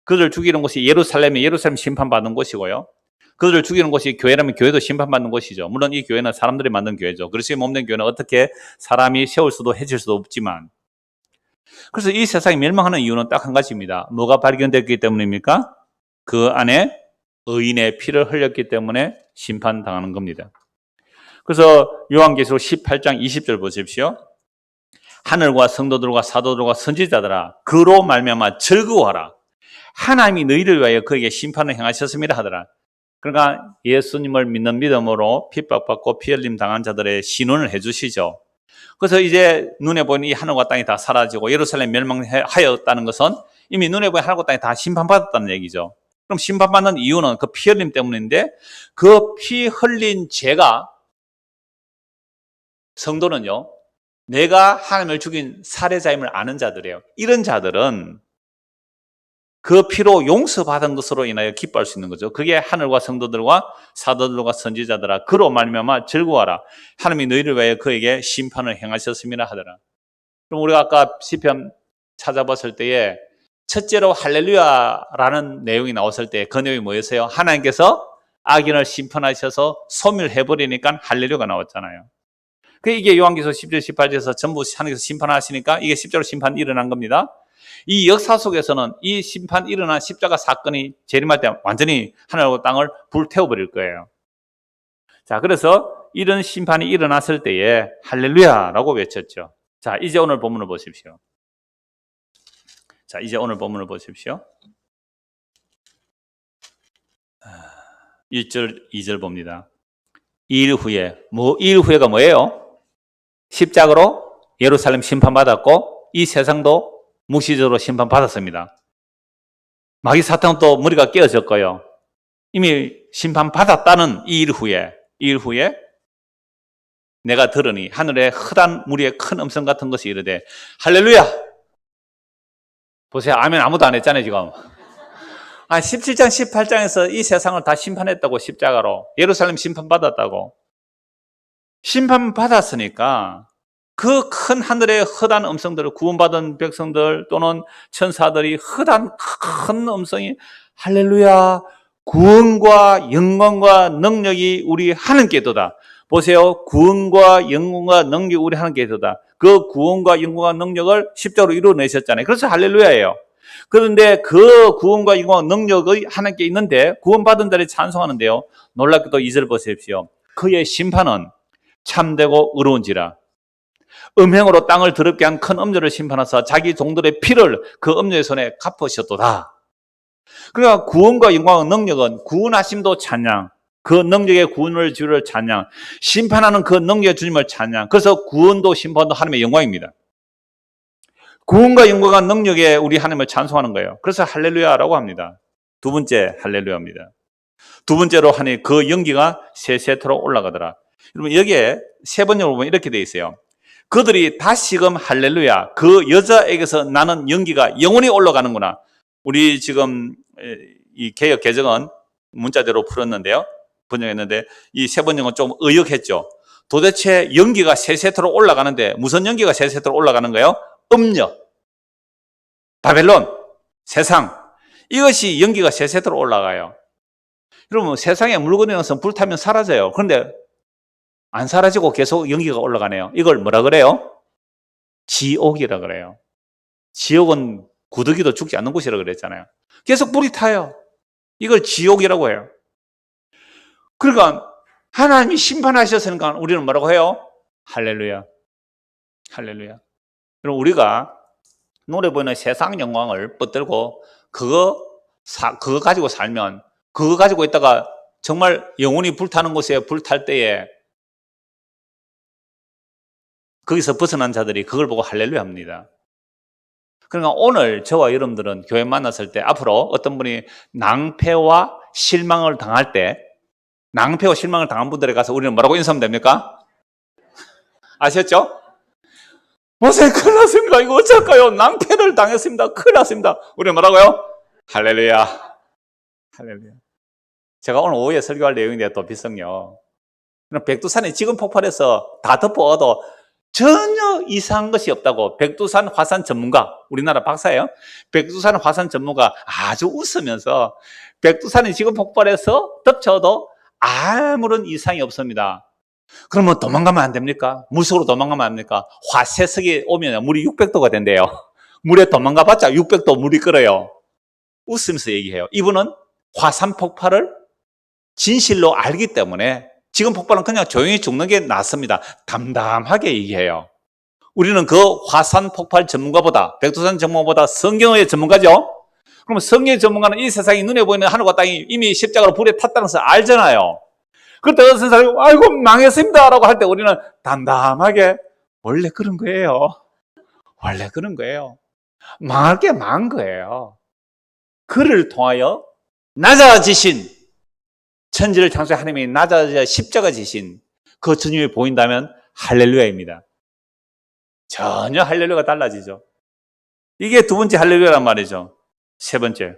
그들을 죽이는 곳이 예루살렘이 예루살렘 심판받는 곳이고요. 그들을 죽이는 곳이 교회라면 교회도 심판받는 곳이죠. 물론 이 교회는 사람들이 만든 교회죠. 그리스도의 몸된 교회는 어떻게 사람이 세울 수도 해칠 수도 없지만, 그래서 이 세상이 멸망하는 이유는 딱 한 가지입니다. 뭐가 발견됐기 때문입니까? 그 안에 의인의 피를 흘렸기 때문에 심판당하는 겁니다. 그래서 요한계시록 18장 20절 보십시오. 하늘과 성도들과 사도들과 선지자들아 그로 말미암아 즐거워하라. 하나님이 너희를 위하여 그에게 심판을 행하셨습니다 하더라. 그러니까 예수님을 믿는 믿음으로 핍박받고 피 흘림 당한 자들의 신원을 해주시죠. 그래서 이제 눈에 보이는 이 하늘과 땅이 다 사라지고 예루살렘 멸망하였다는 것은 이미 눈에 보이는 하늘과 땅이 다 심판받았다는 얘기죠. 그럼 심판받는 이유는 그 피 흘림 때문인데 그 피 흘린 죄가 성도는요. 내가 하나님을 죽인 살해자임을 아는 자들이에요. 이런 자들은 그 피로 용서받은 것으로 인하여 기뻐할 수 있는 거죠. 그게 하늘과 성도들과 사도들과 선지자들아 그로 말미암아 즐거워하라. 하나님이 너희를 위하여 그에게 심판을 행하셨음이라 하더라. 그럼 우리가 아까 시편 찾아봤을 때에 첫째로 할렐루야라는 내용이 나왔을 때 그 내용이 뭐였어요? 하나님께서 악인을 심판하셔서 소멸해버리니까 할렐루야가 나왔잖아요. 이게 요한계시록 10절 18절에서 전부 하나님께서 심판하시니까 이게 십자가로 심판이 일어난 겁니다. 이 역사 속에서는 이 심판 일어난 십자가 사건이 재림할 때 완전히 하늘과 땅을 불태워버릴 거예요. 자, 그래서 이런 심판이 일어났을 때에 할렐루야라고 외쳤죠. 자, 이제 오늘 본문을 보십시오. 자, 이제 오늘 본문을 보십시오. 1절, 2절 봅니다. 2일 후에, 2일 후에가 뭐예요? 십자가로 예루살렘 심판받았고 이 세상도 묵시적으로 심판받았습니다. 마귀 사탄은 또 머리가 깨어졌고요. 이미 심판받았다는 이 일 후에 내가 들으니 하늘에 흑한 무리의 큰 음성 같은 것이 이르되 할렐루야! 보세요. 아멘 아무도 안 했잖아요, 지금. 17장, 18장에서 이 세상을 다 심판했다고, 십자가로. 예루살렘 심판받았다고. 심판받았으니까 그 큰 하늘의 헛한 음성들을, 구원받은 백성들 또는 천사들이 헛한 큰 음성이 할렐루야, 구원과 영광과 능력이 우리 하나님께 있도다. 보세요. 구원과 영광과 능력이 우리 하나님께 있도다. 그 구원과 영광과 능력을 십자가로 이루어내셨잖아요. 그래서 할렐루야예요. 그런데 그 구원과 영광과 능력이 하나님께 있는데 구원받은 자를 찬송하는데요. 놀랍게도 2절 보십시오. 그의 심판은 참되고 의로운지라. 음행으로 땅을 더럽게 한 큰 음녀를 심판하사 자기 종들의 피를 그 음녀의 손에 갚으셨도다. 그러니까 구원과 영광과 능력은 구원하심도 찬양, 그 능력의 구원을 주를 찬양, 심판하는 그 능력의 주님을 찬양. 그래서 구원도 심판도 하나님의 영광입니다. 구원과 영광과 능력에 우리 하나님을 찬송하는 거예요. 그래서 할렐루야라고 합니다. 두 번째 할렐루야입니다. 두 번째로 하니 그 연기가 세세토록 올라가더라. 여러분 여기에 세 번째로 보면 이렇게 되어 있어요. 그들이 다시금 할렐루야, 그 여자에게서 나는 연기가 영원히 올라가는구나. 우리 지금 이 개역 개정은 문자대로 풀었는데요. 번역했는데 이 세 번역은 좀 의역했죠. 도대체 연기가 세세토록 올라가는데 무슨 연기가 세세토록 올라가는 거예요? 음녀, 바벨론, 세상, 이것이 연기가 세세토록 올라가요. 여러분 세상에 물건이 나서 불타면 사라져요. 그런데 안 사라지고 계속 연기가 올라가네요. 이걸 뭐라 그래요? 지옥이라 그래요. 지옥은 구더기도 죽지 않는 곳이라 그랬잖아요. 계속 불이 타요. 이걸 지옥이라고 해요. 그러니까 하나님이 심판하셨으니까 우리는 뭐라고 해요? 할렐루야, 할렐루야. 그럼 우리가 노래 보이는 세상 영광을 뻗들고 그거 가지고 살면, 그거 가지고 있다가 정말 영원히 불타는 곳에 불탈 때에 거기서 벗어난 자들이 그걸 보고 할렐루야 합니다. 그러니까 오늘 저와 여러분들은 교회 만났을 때 앞으로 어떤 분이 낭패와 실망을 당할 때, 낭패와 실망을 당한 분들에 가서 우리는 뭐라고 인사하면 됩니까? 아셨죠? 보세요, 큰일 났습니다. 이거 어쩔까요? 낭패를 당했습니다. 큰일 났습니다. 우리는 뭐라고요? 할렐루야, 할렐루야. 제가 오늘 오후에 설교할 내용인데 또 비성요. 백두산이 지금 폭발해서 다 덮어도 전혀 이상한 것이 없다고 백두산 화산 전문가, 우리나라 박사예요. 백두산 화산 전문가 아주 웃으면서 백두산이 지금 폭발해서 덮쳐도 아무런 이상이 없습니다. 그러면 도망가면 안 됩니까? 물속으로 도망가면 안 됩니까? 화쇄석이 오면 물이 600도가 된대요. 물에 도망가봤자 600도 물이 끓어요. 웃으면서 얘기해요. 이분은 화산 폭발을 진실로 알기 때문에 지금 폭발은 그냥 조용히 죽는 게 낫습니다. 담담하게 얘기해요. 우리는 그 화산 폭발 전문가보다, 백두산 전문가보다 성경의 전문가죠? 그럼 성경의 전문가는 이 세상이 눈에 보이는 하늘과 땅이 이미 십자가로 불에 탔다는 것을 알잖아요. 그때 어떤 사람이 아이고 망했습니다 라고 할 때 우리는 담담하게 원래 그런 거예요. 원래 그런 거예요. 망할 게 망한 거예요. 그를 통하여 낮아지신, 천지를 창조한 하나님이 낮아져 십자가 지신 그 주님이 보인다면 할렐루야입니다. 전혀 할렐루야가 달라지죠. 이게 두 번째 할렐루야란 말이죠. 세 번째,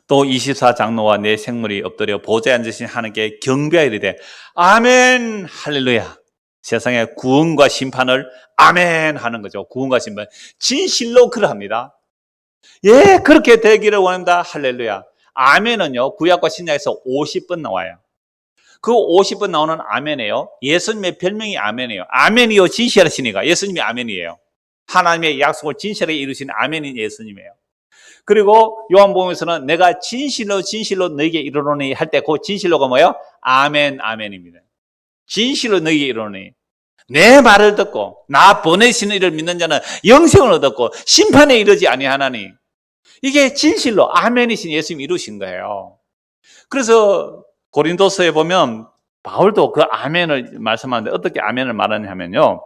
또 24장로와 내 생물이 엎드려 보좌에 앉으신 하나님께 경배하여 이르되 아멘 할렐루야. 세상의 구원과 심판을 아멘 하는 거죠. 구원과 심판, 진실로 그러합니다. 예, 그렇게 되기를 원합니다. 할렐루야. 아멘은요, 구약과 신약에서 50번 나와요. 그 50번 나오는 아멘이에요. 예수님의 별명이 아멘이에요. 아멘이요, 진실하시니까 예수님이 아멘이에요. 하나님의 약속을 진실하게 이루신 아멘인 예수님이에요. 그리고 요한복음에서는 내가 진실로 너에게 이르노니 할 때 그 진실로가 뭐예요? 아멘, 아멘입니다. 진실로 너에게 이르노니, 내 말을 듣고 나 보내시는 이를 믿는 자는 영생을 얻었고 심판에 이르지 아니하나니, 이게 진실로 아멘이신 예수님이 이루신 거예요. 그래서 고린도서에 보면 바울도 그 아멘을 말씀하는데 어떻게 아멘을 말하냐면요,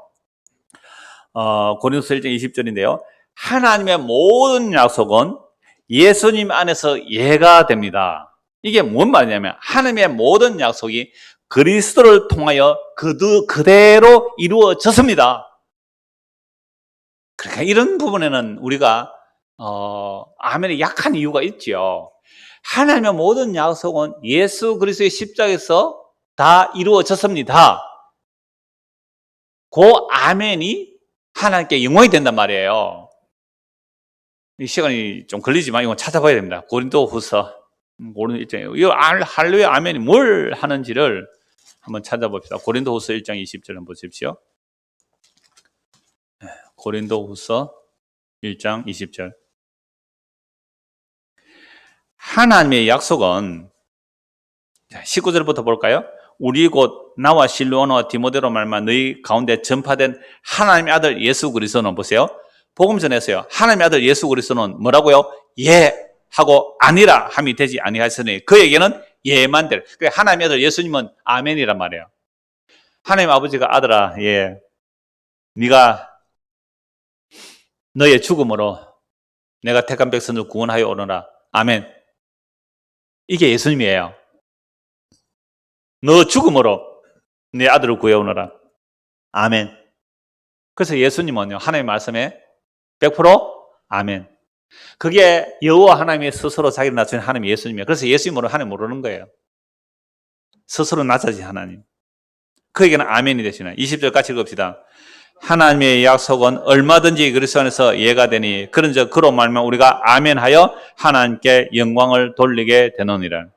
고린도서 1장 20절인데요 하나님의 모든 약속은 예수님 안에서 예가 됩니다. 이게 뭔 말이냐면 하나님의 모든 약속이 그리스도를 통하여 그대로 이루어졌습니다. 그러니까 이런 부분에는 우리가 아멘이 약한 이유가 있죠. 하나님의 모든 약속은 예수 그리스도의 십자가에서 다 이루어졌습니다. 그 아멘이 하나님께 영광이 된단 말이에요. 이 시간이 좀 걸리지만 이건 찾아봐야 됩니다. 고린도후서 모르는 일장이에요. 이 할렐루야 아멘이 뭘 하는지를 한번 찾아봅시다. 고린도후서 1장 20절 한번 보십시오. 고린도후서 1장 20절. 하나님의 약속은 19절부터 볼까요? 우리 곧 나와 실로아나와 디모데로 말미암아 너희 가운데 전파된 하나님의 아들 예수 그리스도는 보세요. 복음 전했어요. 하나님의 아들 예수 그리스도는 뭐라고요? 예 하고 아니라 함이 되지 아니하시니 그에게는 예만 될. 하나님의 아들 예수님은 아멘이란 말이에요. 하나님 아버지가 아들아, 예, 네가 너의 죽음으로 내가 택한 백성을 구원하여 오너라. 아멘. 이게 예수님이에요. 너 죽음으로 내 아들을 구해오너라. 아멘. 그래서 예수님은요, 하나님의 말씀에 100% 아멘. 그게 여호와 하나님이 스스로 자기를 낮추는 하나님 예수님이에요. 그래서 예수님으로 하나님 모르는 거예요. 스스로 낮아진 하나님. 그에게는 아멘이 되시나요? 20절 같이 읽읍시다. 하나님의 약속은 얼마든지 그리스도 안에서 예가 되니 그런즉 그로 말미암아 우리가 아멘하여 하나님께 영광을 돌리게 되느니라.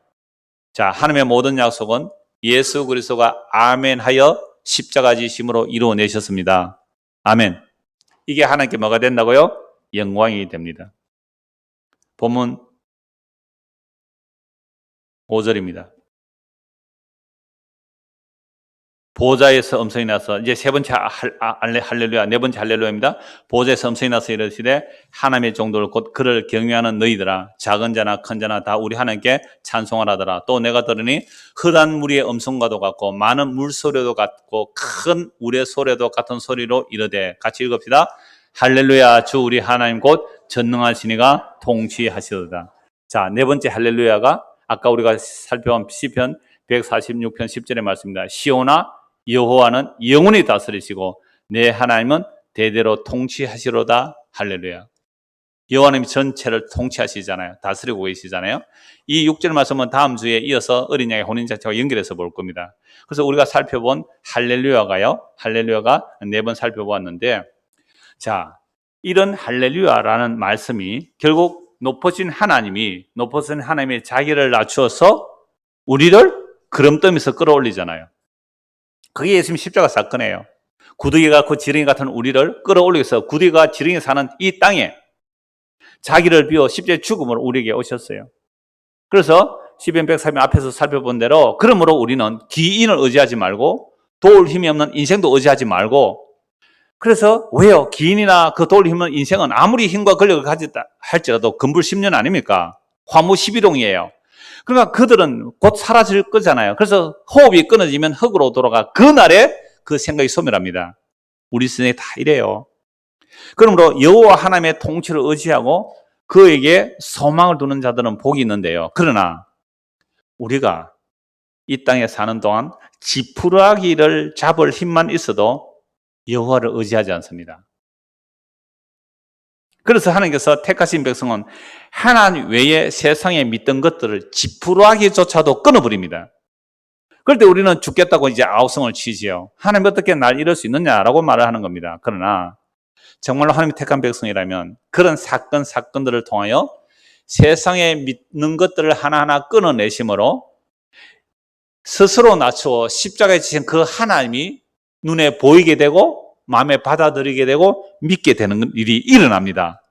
자, 하나님의 모든 약속은 예수 그리스도가 아멘하여 십자가 지심으로 이루어내셨습니다. 아멘. 이게 하나님께 뭐가 된다고요? 영광이 됩니다. 본문 5절입니다. 보좌에서 음성이 나서 이제 세 번째 할렐루야, 네 번째 할렐루야입니다. 보좌에서 음성이 나서 이르시되 하나님의 종들 곧 그를 경외하는 너희들아 작은 자나 큰 자나 다 우리 하나님께 찬송하라더라. 또 내가 들으니 흑한 무리의 음성과도 같고 많은 물소리도 같고 큰 우레 소리도 같은 소리로 이르되 같이 읽읍시다. 할렐루야 주 우리 하나님 곧 전능하시니가 통치하시도다. 자, 네 번째 할렐루야가 아까 우리가 살펴본 시편 146편 10절의 말씀입니다. 시온아 여호와는 영원히 다스리시고 내 하나님은 대대로 통치하시로다. 할렐루야. 여호와님이 전체를 통치하시잖아요. 다스리고 계시잖아요. 이 6절 말씀은 다음 주에 이어서 어린 양의 혼인잔치와 연결해서 볼 겁니다. 그래서 우리가 살펴본 할렐루야가 4번 살펴보았는데, 자, 이런 할렐루야라는 말씀이 결국 높으신 하나님이 자기를 낮추어서 우리를 그름더미에서 끌어올리잖아요. 그게 예수님 십자가 사건이에요. 구더기가 그 지렁이 같은 우리를 끌어올리기 위해서 구더기가 지렁이 사는 이 땅에 자기를 비워 십자가의 죽음으로 우리에게 오셨어요. 그래서 시편 103편 앞에서 살펴본 대로 그러므로 우리는 기인을 의지하지 말고 도울 힘이 없는 인생도 의지하지 말고, 그래서 왜요? 기인이나 그 도울 힘 없는 인생은 아무리 힘과 권력을 가졌다 할지라도 금불 10년 아닙니까? 화무 11홍이에요. 그러니까 그들은 곧 사라질 거잖아요. 그래서 호흡이 끊어지면 흙으로 돌아가 그날에 그 생각이 소멸합니다. 우리 세상에 다 이래요. 그러므로 여호와 하나님의 통치를 의지하고 그에게 소망을 두는 자들은 복이 있는데요. 그러나 우리가 이 땅에 사는 동안 지푸라기를 잡을 힘만 있어도 여호와를 의지하지 않습니다. 그래서 하나님께서 택하신 백성은 하나님 외에 세상에 믿던 것들을 지푸라기조차도 끊어버립니다. 그럴 때 우리는 죽겠다고 이제 아우성을 치지요. 하나님 어떻게 날 이럴 수 있느냐라고 말을 하는 겁니다. 그러나 정말로 하나님이 택한 백성이라면 그런 사건들을 통하여 세상에 믿는 것들을 하나하나 끊어내심으로 스스로 낮추어 십자가에 지신 그 하나님이 눈에 보이게 되고 마음에 받아들이게 되고 믿게 되는 일이 일어납니다.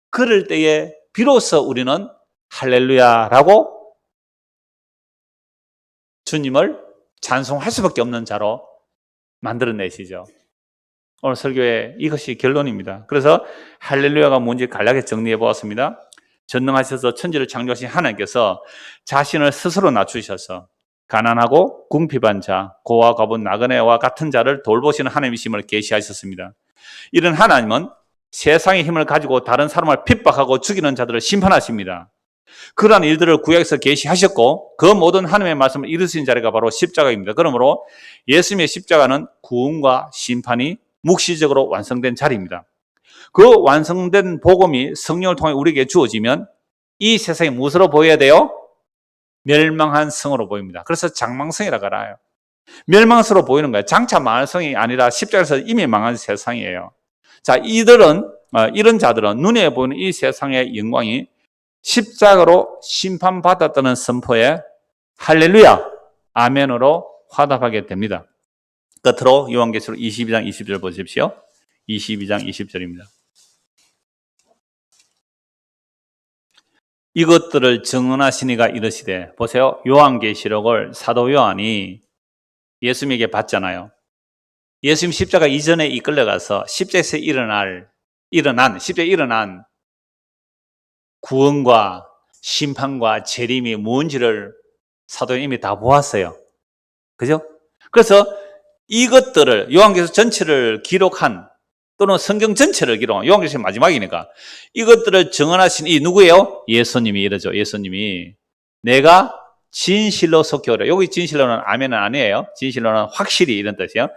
그럴 때에 비로소 우리는 할렐루야라고 주님을 찬송할 수밖에 없는 자로 만들어내시죠. 오늘 설교의 이것이 결론입니다. 그래서 할렐루야가 뭔지 간략하게 정리해 보았습니다. 전능하셔서 천지를 창조하신 하나님께서 자신을 스스로 낮추셔서 가난하고 궁핍한 자, 고와 가분 나그네와 같은 자를 돌보시는 하나님이심을 계시하셨습니다. 이런 하나님은 세상의 힘을 가지고 다른 사람을 핍박하고 죽이는 자들을 심판하십니다. 그러한 일들을 구약에서 계시하셨고 그 모든 하나님의 말씀을 이루신 자리가 바로 십자가입니다. 그러므로 예수님의 십자가는 구원과 심판이 묵시적으로 완성된 자리입니다. 그 완성된 복음이 성령을 통해 우리에게 주어지면 이 세상이 무엇으로 보여야 돼요? 멸망한 성으로 보입니다. 그래서 장망성이라고 알아요. 멸망스러워 보이는 거예요. 장차 망할 성이 아니라 십자가에서 이미 망한 세상이에요. 자, 이런 자들은 눈에 보이는 이 세상의 영광이 십자가로 심판받았다는 선포에 할렐루야, 아멘으로 화답하게 됩니다. 끝으로 요한계시록 22장 20절 보십시오. 22장 20절입니다. 이것들을 증언하시니가 이르시되, 보세요. 요한계시록을 사도 요한이 예수님에게 받잖아요. 예수님 십자가 이전에 이끌려가서 십자가에서 십자가에 일어난 구원과 심판과 재림이 뭔지를 사도는 이미 다 보았어요. 그죠? 그래서 이것들을 요한계시록 전체를 기록한, 또는 성경 전체를 기록한, 요한계시록 마지막이니까 이것들을 증언하신 이 누구예요? 예수님이 이러죠. 예수님이 내가 진실로 속히 오리라. 여기 진실로는 아멘은 아니에요. 진실로는 확실히 이런 뜻이에요.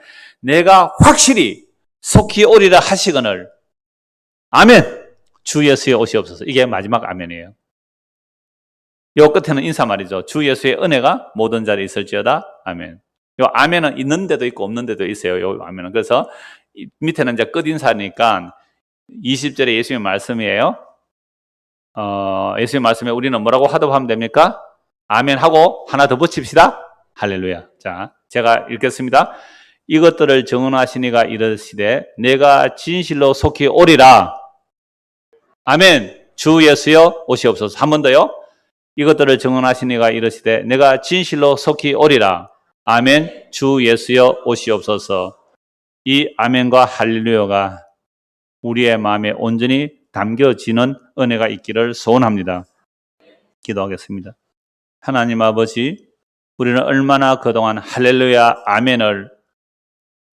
내가 확실히 속히 오리라 하시거늘 아멘, 주 예수의 오시옵소서. 이게 마지막 아멘이에요. 요 끝에는 인사말이죠. 주 예수의 은혜가 모든 자리에 있을지어다. 아멘. 요 아멘은 있는 데도 있고 없는 데도 있어요. 요 아멘은. 그래서 밑에는 이제 끝인사니까 20절에 예수님의 말씀이에요. 예수님의 말씀에 우리는 뭐라고 화답하면 됩니까? 아멘 하고 하나 더 붙입시다. 할렐루야. 자, 제가 읽겠습니다. 이것들을 증언하시니가 이르시되 내가 진실로 속히 오리라. 아멘. 주 예수여 오시옵소서. 한 번 더요. 이것들을 증언하시니가 이르시되 내가 진실로 속히 오리라. 아멘. 주 예수여 오시옵소서. 이 아멘과 할렐루야가 우리의 마음에 온전히 담겨지는 은혜가 있기를 소원합니다. 기도하겠습니다. 하나님 아버지, 우리는 얼마나 그동안 할렐루야 아멘을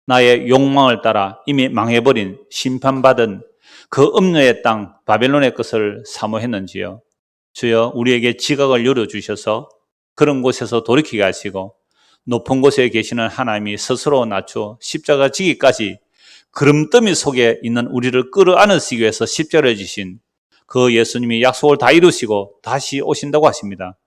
나의 욕망을 따라 이미 망해버린 심판받은 그 음녀의 땅 바벨론의 것을 사모했는지요. 주여, 우리에게 지각을 열어주셔서 그런 곳에서 돌이키게 하시고 높은 곳에 계시는 하나님이 스스로 낮추어 십자가 지기까지 구름더미 속에 있는 우리를 끌어안으시기 위해서 십자가를 지신 그 예수님이 약속을 다 이루시고 다시 오신다고 하십니다.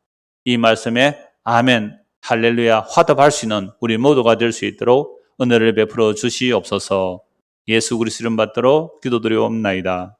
이 말씀에 아멘, 할렐루야 화답할 수 있는 우리 모두가 될 수 있도록 은혜를 베풀어 주시옵소서. 예수 그리스도 이름 받들어 기도드리옵나이다.